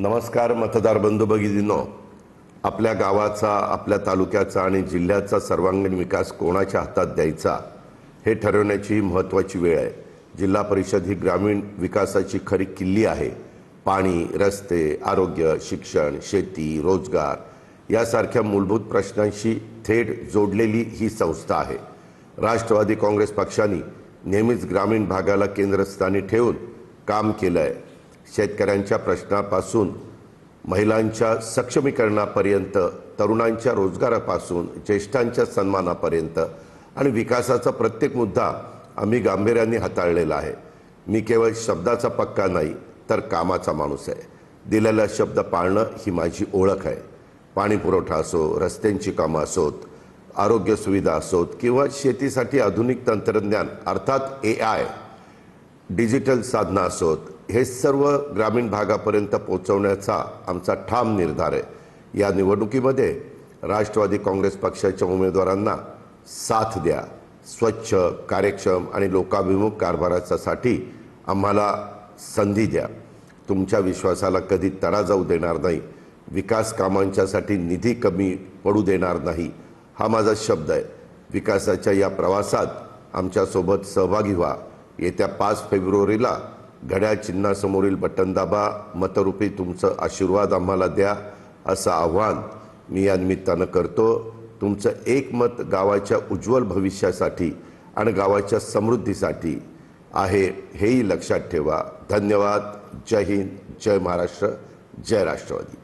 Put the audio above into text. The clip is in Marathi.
नमस्कार मतदार बंधू भगिनींनो, आपल्या गावाचा, आपल्या तालुक्याचा आणि जिल्ह्याचा सर्वांगीण विकास कोणाच्या हातात द्यायचा हे ठरवण्याची महत्त्वाची वेळ आहे। जिल्हा परिषद ही ग्रामीण विकासाची खरी किल्ली आहे। पाणी, रस्ते, आरोग्य, शिक्षण, शेती, रोजगार यासारख्या मूलभूत प्रश्नांशी थेट जोडलेली ही संस्था आहे। राष्ट्रवादी काँग्रेस पक्षाने नेहमीच ग्रामीण भागाला केंद्रस्थानी ठेवून काम केलं आहे। शेतकऱ्यांच्या प्रश्नापासून महिलांच्या सक्षमीकरणापर्यंत, तरुणांच्या रोजगारापासून ज्येष्ठांच्या सन्मानापर्यंत आणि विकासाचा प्रत्येक मुद्दा आम्ही गांभीर्याने हाताळलेला आहे। मी केवळ शब्दाचा पक्का नाही तर कामाचा माणूस आहे। दिलेला शब्द पाळणं ही माझी ओळख आहे। पाणी पुरवठा असो, रस्त्यांची कामं असोत, आरोग्य सुविधा असोत किंवा शेतीसाठी आधुनिक तंत्रज्ञान अर्थात AI, डिजिटल साधना असोत, हे सर्व ग्रामीण भागापर्यंत पोहोचवण्याचा आमचा ठाम निर्धार आहे। या निवडणुकीमध्ये राष्ट्रवादी काँग्रेस पक्षाच्या उमेदवारांना साथ द्या। स्वच्छ, कार्यक्षम आणि लोकाभिमुख कारभारासाठी आम्हाला संधी द्या। तुमच्या विश्वासाला कधी तडा जाऊ देणार नाही। विकास कामांच्यासाठी निधी कमी पडू देणार नाही, हा माझा शब्द आहे। विकासाच्या या प्रवासात आमच्यासोबत सहभागी व्हा। येत्या 5 फेब्रुवारीला घड्याळ चिन्हासमोरील बटन दाबा, मतरूपी तुमचं आशीर्वाद आम्हाला द्या, असं आव्हान मी या निमित्तानं करतो। तुमचं एक मत गावाच्या उज्ज्वल भविष्यासाठी आणि गावाच्या समृद्धीसाठी आहे, हेही लक्षात ठेवा। धन्यवाद। जय हिंद, जय महाराष्ट्र, जय राष्ट्रवादी।